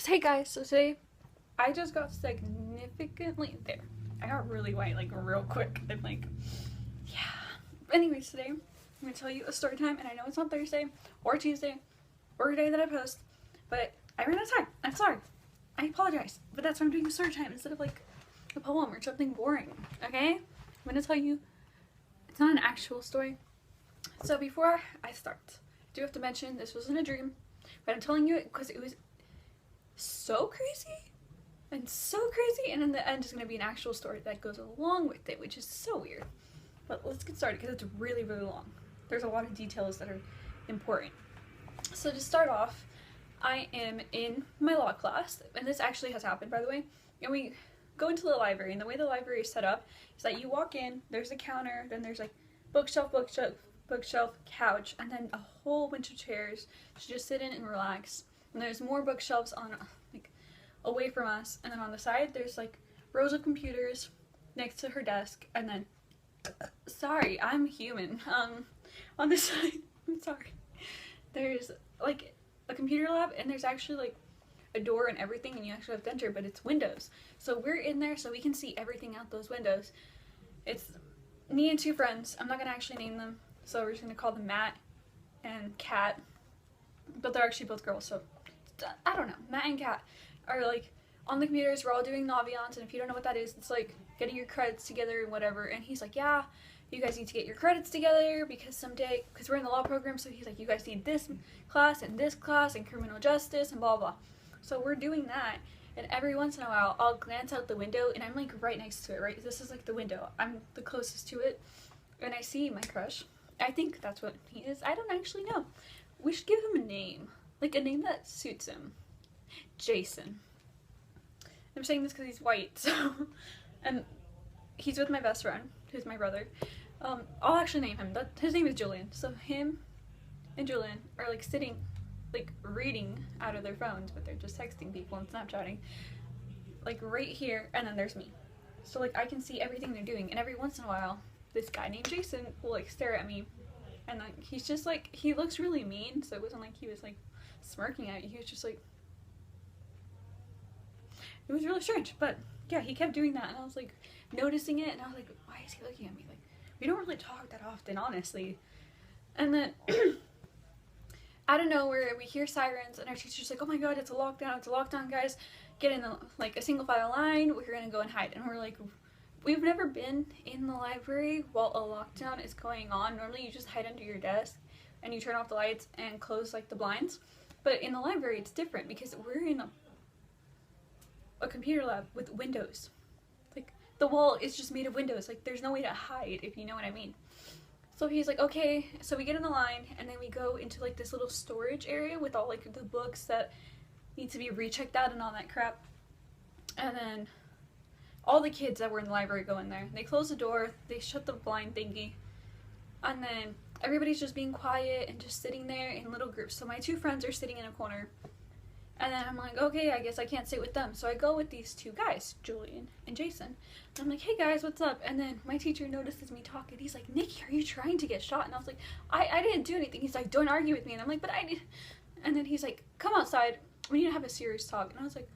Hey guys, so today I just got significantly there. I got really white like real quick. I'm like, yeah. Anyways, today I'm gonna tell you a story time, and I know it's on Thursday or Tuesday or a day that I post, but I ran out of time. I'm sorry. I apologize, but that's why I'm doing a story time instead of like a poem or something boring. Okay? I'm gonna tell you it's not an actual story. So before I start, I do have to mention this wasn't a dream, but I'm telling you it because it was so crazy and so crazy, and in the end is going to be an actual story that goes along with it, which is so weird. But let's get started because it's really long. There's a lot of details that are important. So to start off, I am in my law class, and this actually has happened, by the way, and we go into the library, and the way the library is set up is that you walk in, there's a counter, then there's like bookshelf, couch, and then a whole bunch of chairs to just sit in and relax. And there's more bookshelves on like away from us, and then on the side there's like rows of computers next to her desk, and then sorry, I'm human. On the side, I'm sorry. There's like a computer lab, and there's actually like a door and everything, and you actually have to enter, but it's windows. So we're in there so we can see everything out those windows. It's me and two friends. I'm not gonna actually name them, so we're just gonna call them Matt and Kat, but they're actually both girls, so I don't know. Matt and Kat are like on the computers. We're all doing Naviance, and if you don't know what that is, it's like getting your credits together and whatever. And he's like, yeah, you guys need to get your credits together because someday, because we're in the law program, so he's like, you guys need this class and criminal justice and blah blah. So we're doing that, and every once in a while I'll glance out the window, and I'm like right next to it, right? This is like the window. I'm the closest to it, and I see my crush. I think that's what he is. I don't actually know. We should give him a name. Like a name that suits him. Jason. I'm saying this because he's white, so. And he's with my best friend, who's my brother. I'll actually name him. His name is Julian. So him and Julian are like sitting, like reading out of their phones, but they're just texting people and Snapchatting. Like right here, and then there's me. So like I can see everything they're doing, and every once in a while, this guy named Jason will like stare at me, and like he's just like, he looks really mean, so it wasn't like he was like smirking at you. He was just like, it was really strange. But yeah, he kept doing that, and I was like noticing it, and I was like, why is he looking at me? Like, we don't really talk that often, honestly. And then out of nowhere we hear sirens, and our teacher's like, oh my god, it's a lockdown, guys, get in the like a single file line, we're gonna go and hide. And we're like, we've never been in the library while a lockdown is going on. Normally you just hide under your desk and you turn off the lights and close like the blinds. But in the library, it's different because we're in a computer lab with windows. Like, the wall is just made of windows. Like, there's no way to hide, if you know what I mean. So he's like, okay. So we get in the line, and then we go into, like, this little storage area with all, like, the books that need to be rechecked out and all that crap. And then all the kids that were in the library go in there. They close the door. They shut the blind thingy. And then everybody's just being quiet and just sitting there in little groups. So my two friends are sitting in a corner, and then I'm like, okay, I guess I can't sit with them. So I go with these two guys, Julian and Jason. And I'm like, hey guys, what's up? And then my teacher notices me talking. He's like, Nikki, are you trying to get shot? And I was like, I didn't do anything. He's like, don't argue with me. And I'm like, but I did. And then he's like, come outside. We need to have a serious talk. And I was like,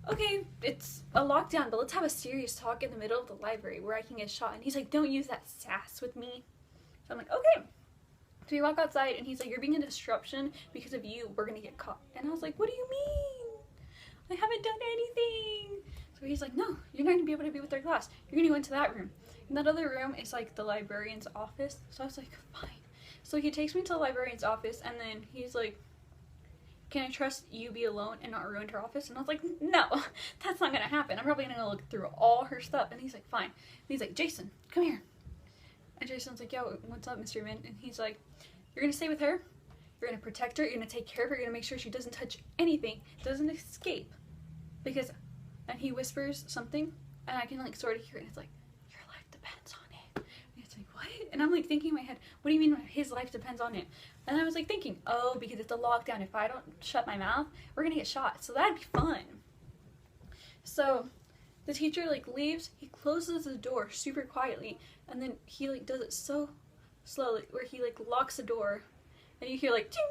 okay, it's a lockdown, but let's have a serious talk in the middle of the library where I can get shot. And he's like, don't use that sass with me. So I'm like, okay. So we walk outside, and he's like, you're being a disruption. Because of you, we're gonna get caught. And I was like, what do you mean? I haven't done anything. So he's like, no, you're not gonna be able to be with their class. You're gonna go into that room. And that other room is like the librarian's office. So I was like, fine. So he takes me to the librarian's office, and then he's like, can I trust you be alone and not ruin her office? And I was like, no, that's not gonna happen. I'm probably gonna go look through all her stuff. And he's like, fine. And he's like, Jason, come here. And Jason's like, yo, what's up, Mr. Min? And he's like, you're gonna stay with her, you're gonna protect her, you're gonna take care of her, you're gonna make sure she doesn't touch anything, doesn't escape. Because, and he whispers something, and I can like sort of hear it, and it's like, your life depends on it. And it's like, what? And I'm like thinking in my head, what do you mean his life depends on it? And I was like thinking, oh, because it's a lockdown, if I don't shut my mouth, we're gonna get shot, so that'd be fun. So the teacher like leaves, he closes the door super quietly, and then he like does it so slowly where he like locks the door, and you hear like ting,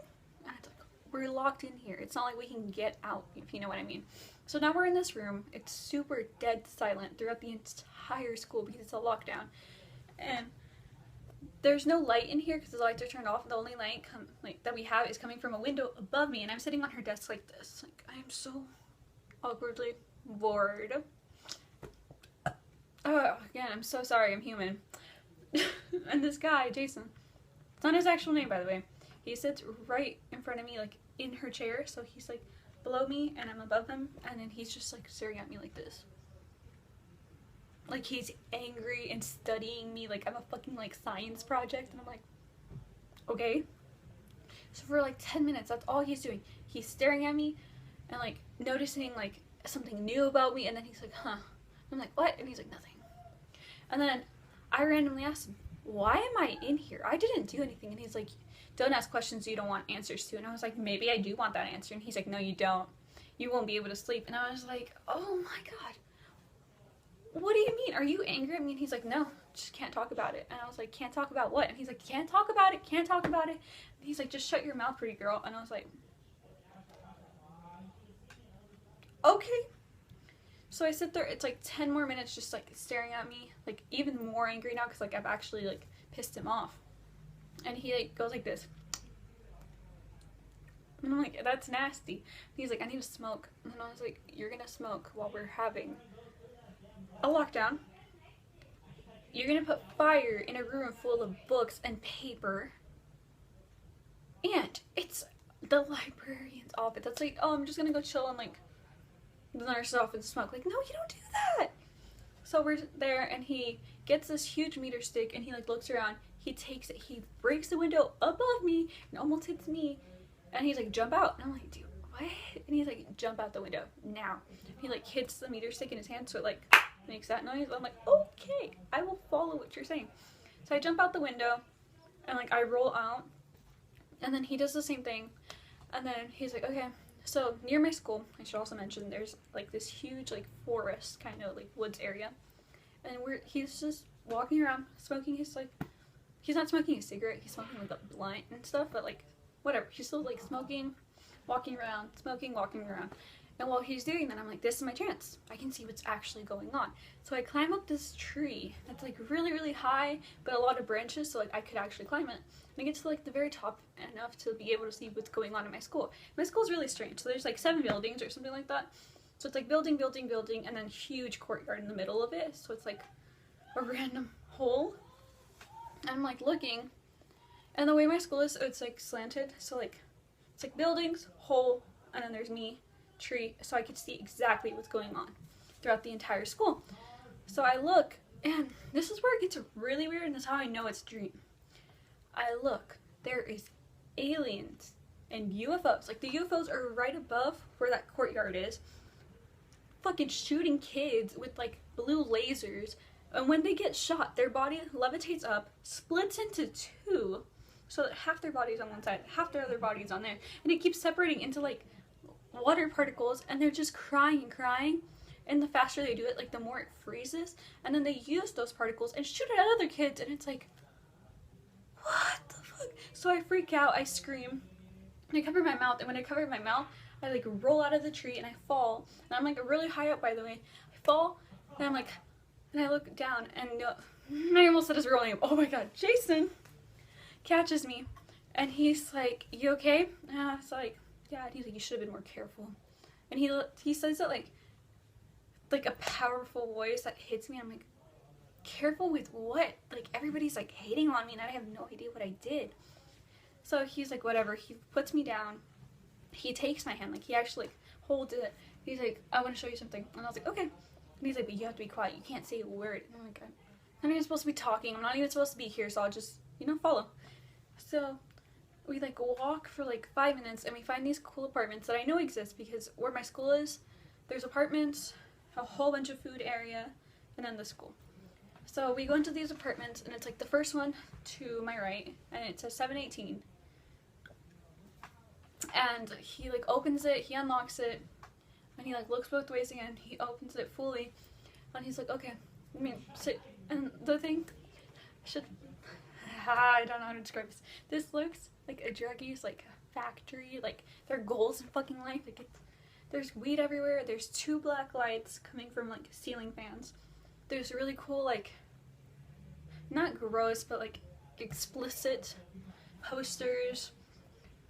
and it's like, we're locked in here. It's not like we can get out, if you know what I mean. So now we're in this room. It's super dead silent throughout the entire school because it's a lockdown. And there's no light in here because the lights are turned off. The only light that we have is coming from a window above me, and I'm sitting on her desk like this. Like, I am so awkwardly bored. Again, I'm so sorry, I'm human. And this guy, Jason, it's not his actual name, by the way. He sits right in front of me, like in her chair, so he's like below me and I'm above him, and then he's just like staring at me like this. Like he's angry and studying me like I'm a fucking like science project, and I'm like, okay. So for like 10 minutes, that's all he's doing. He's staring at me and like noticing like something new about me, and then he's like, huh. I'm like, what? And he's like, nothing. And then I randomly asked him, why am I in here? I didn't do anything. And he's like, don't ask questions you don't want answers to. And I was like, maybe I do want that answer. And he's like, no, you don't. You won't be able to sleep. And I was like, oh my God. What do you mean? Are you angry at me? And he's like, no, just can't talk about it. And I was like, can't talk about what? And he's like, can't talk about it, can't talk about it. And he's like, just shut your mouth, pretty girl. And I was like, okay. So I sit there, it's like 10 more minutes just like staring at me, like even more angry now because like I've actually like pissed him off. And he like goes like this. And I'm like, that's nasty. And he's like, I need to smoke. And I was like, you're gonna smoke while we're having a lockdown. You're gonna put fire in a room full of books and paper. And it's the librarian's office. That's like, oh, I'm just gonna go chill and like the nurse's office and smoke. Like, no, you don't do that. So we're there, and he gets this huge meter stick, and he like looks around. He takes it. He breaks the window above me and almost hits me. And he's like, jump out. And I'm like, dude, what? And he's like, jump out the window now. He like hits the meter stick in his hand, so it like makes that noise. I'm like, okay, I will follow what you're saying. So I jump out the window, and like I roll out, and then he does the same thing. And then he's like, okay. So near my school, I should also mention, there's like this huge like forest kind of like woods area, and he's just walking around smoking his like, he's not smoking a cigarette, he's smoking like a blunt and stuff, but like whatever, he's still like smoking, walking around, smoking, walking around. And while he's doing that, I'm like, this is my chance. I can see what's actually going on. So I climb up this tree that's like really, really high, but a lot of branches, so like I could actually climb it. And I get to like the very top enough to be able to see what's going on in my school. My school's really strange. So there's like 7 buildings or something like that. So it's like building, building, building, and then huge courtyard in the middle of it. So it's like a random hole. And I'm like looking, and the way my school is, it's like slanted. So like it's like buildings, hole, and then there's me, tree, so I could see exactly what's going on throughout the entire school. So I look, and this is where it gets really weird, and this is how I know it's a dream. I look, there is aliens and UFOs. Like the UFOs are right above where that courtyard is, fucking shooting kids with like blue lasers, and when they get shot, their body levitates up, splits into 2, so that half their body's on one side, half their other body's on there, and it keeps separating into like water particles, and they're just crying and crying, and the faster they do it, like the more it freezes, and then they use those particles and shoot it at other kids, and it's like, what the fuck? So I freak out, I scream, and I cover my mouth, and when I cover my mouth, I like roll out of the tree and I fall, and I'm like really high up, by the way. I fall, and I'm like, and I look down, and I almost said his real name. Oh my God, Jason catches me, and he's like, you okay? And I was like, yeah. And he's like, you should have been more careful. And he says it like a powerful voice that hits me. I'm like, careful with what? Like everybody's like hating on me, and I have no idea what I did. So he's like, whatever. He puts me down. He takes my hand, like he actually like holds it. He's like, I want to show you something. And I was like, okay. And he's like, but you have to be quiet. You can't say a word. And I'm like, I'm not even supposed to be talking. I'm not even supposed to be here, so I'll just, follow. So we like walk for like 5 minutes, and we find these cool apartments that I know exist because where my school is, there's apartments, a whole bunch of food area, and then the school. So we go into these apartments, and it's like the first one to my right, and it says 718. And he like opens it, he unlocks it, and he like looks both ways again. He opens it fully, and he's like, okay, sit. And the thing I don't know how to describe this. This looks like a drug use like factory, like their goals in fucking life. Like there's weed everywhere. There's 2 black lights coming from like ceiling fans. There's really cool, like, not gross, but like explicit posters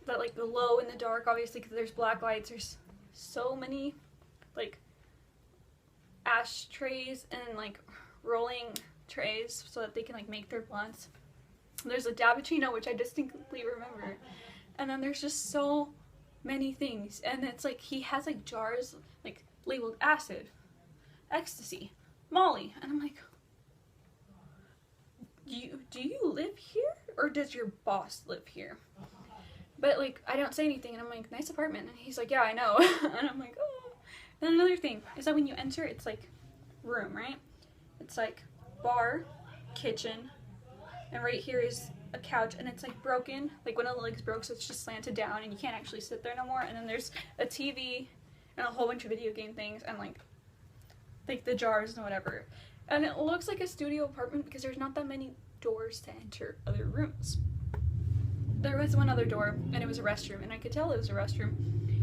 that like glow in the dark, obviously, because there's black lights. There's so many like ashtrays and like rolling trays so that they can like make their blunts. There's a Dabbuccino, which I distinctly remember, and then there's just so many things. And it's like he has like jars like labeled acid, ecstasy, Molly, and I'm like, do you live here, or does your boss live here? But like I don't say anything, and I'm like, nice apartment, and he's like, yeah, I know. And I'm like, oh. And another thing is that when you enter, it's like room, right? It's like bar, kitchen, and right here is a couch, and it's like broken, like one of the legs broke, so it's just slanted down and you can't actually sit there no more. And then there's a TV and a whole bunch of video game things and like the jars and whatever. And it looks like a studio apartment because there's not that many doors to enter other rooms. There was one other door, and it was a restroom, and I could tell it was a restroom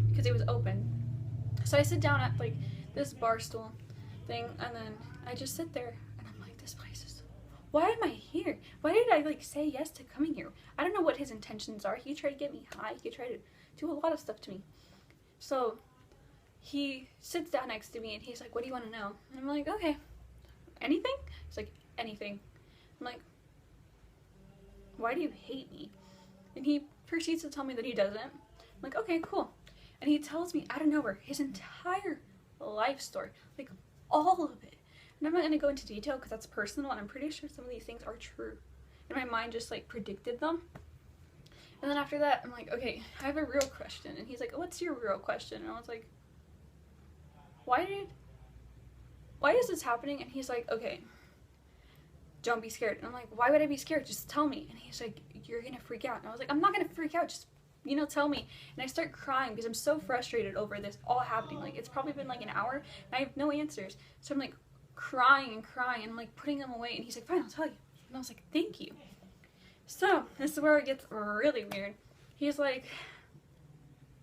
because it was open. So I sit down at like this bar stool thing, and then I just sit there, and I'm like, this place is, why am I here? Why did I like say yes to coming here? I don't know what his intentions are. He tried to get me high. He tried to do a lot of stuff to me. So he sits down next to me, and he's like, what do you want to know? And I'm like, okay, anything? He's like, anything. I'm like, why do you hate me? And he proceeds to tell me that he doesn't. I'm like, okay, cool. And he tells me out of nowhere his entire life story, like all of it. And I'm not going to go into detail because that's personal, and I'm pretty sure some of these things are true. And my mind just like predicted them. And then after that, I'm like, okay, I have a real question. And he's like, oh, what's your real question? And I was like, why is this happening? And he's like, okay, don't be scared. And I'm like, why would I be scared? Just tell me. And he's like, you're gonna freak out. And I was like, I'm not gonna freak out, just, you know, tell me. And I start crying because I'm so frustrated over this all happening. Like, it's probably been like an hour and I have no answers. So I'm like crying and crying and I'm like putting them away. And he's like, fine, I'll tell you. And I was like, thank you. So this is where it gets really weird. He's like,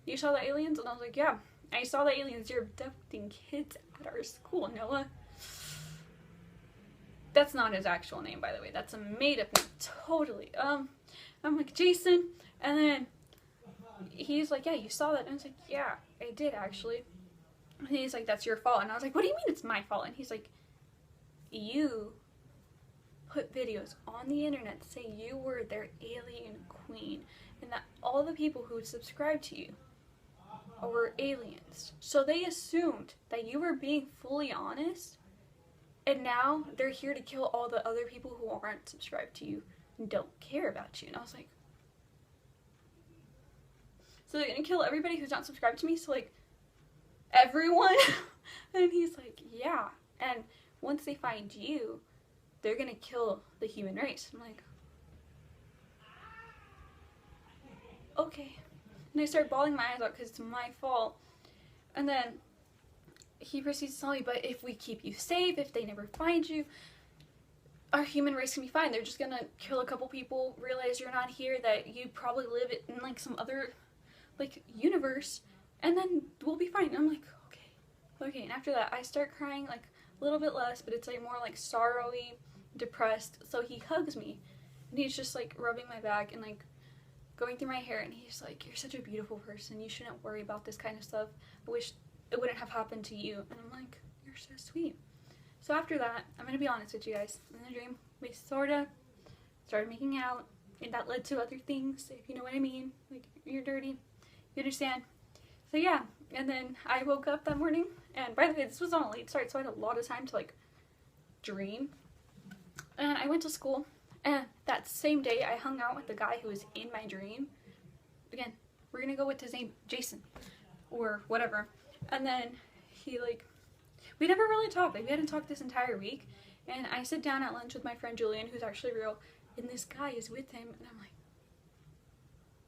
you saw the aliens? And I was like, yeah, I saw the aliens. You're abducting kids at our school, Noah. That's not his actual name, by the way. That's a made-up name, totally. I'm like, Jason, and then he's like, yeah, you saw that? And I was like, yeah, I did, actually. And he's like, that's your fault. And I was like, what do you mean it's my fault? And he's like, you put videos on the internet saying you were their alien queen, and that all the people who would subscribe to you were aliens. So they assumed that you were being fully honest, and now they're here to kill all the other people who aren't subscribed to you and don't care about you. And I was like, so they're gonna kill everybody who's not subscribed to me? So like, everyone? And he's like, yeah. And once they find you, they're gonna kill the human race. I'm like, okay. And I start bawling my eyes out because it's my fault. And then he proceeds to tell me, but if we keep you safe, if they never find you, our human race can be fine. They're just gonna kill a couple people, realize you're not here, that you probably live in like some other like universe, and then we'll be fine. And I'm like, okay. And after that, I start crying like a little bit less, but it's like more like sorrowy, depressed. So he hugs me, and he's just like rubbing my back and like going through my hair, and he's like, you're such a beautiful person. You shouldn't worry about this kind of stuff. I wish it wouldn't have happened to you. And I'm like, you're so sweet. So after that, I'm gonna be honest with you guys. In the dream, we sorta started making out, and that led to other things, if you know what I mean. Like, you're dirty. You understand? So yeah, and then I woke up that morning, and by the way, this was on a late start, so I had a lot of time to like dream. And I went to school, and that same day I hung out with the guy who was in my dream. Again, we're gonna go with his name, Jason, or whatever. And then he like, we never really talked. Like, we hadn't talked this entire week. And I sit down at lunch with my friend Julian, who's actually real, and this guy is with him, and I'm like,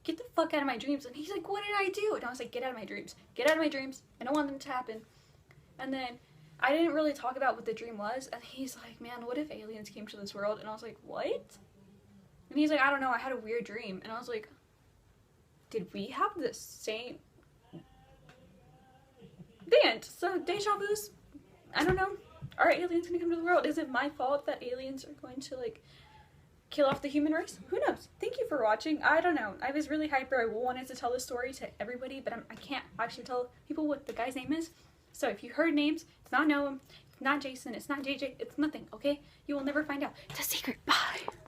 get the fuck out of my dreams. And he's like, what did I do? And I was like, get out of my dreams. Get out of my dreams. I don't want them to happen. And then I didn't really talk about what the dream was, and he's like, man, what if aliens came to this world? And I was like, what? And he's like, I don't know, I had a weird dream. And I was like, did we have the same band? So deja vu's, I don't know. Are aliens gonna come to the world? Is it my fault that aliens are going to like kill off the human race? Who knows? Thank you for watching. I don't know. I was really hyper. I wanted to tell this story to everybody, but I can't actually tell people what the guy's name is. So if you heard names, it's not Noam, it's not Jason, it's not JJ, it's nothing, okay? You will never find out. It's a secret. Bye.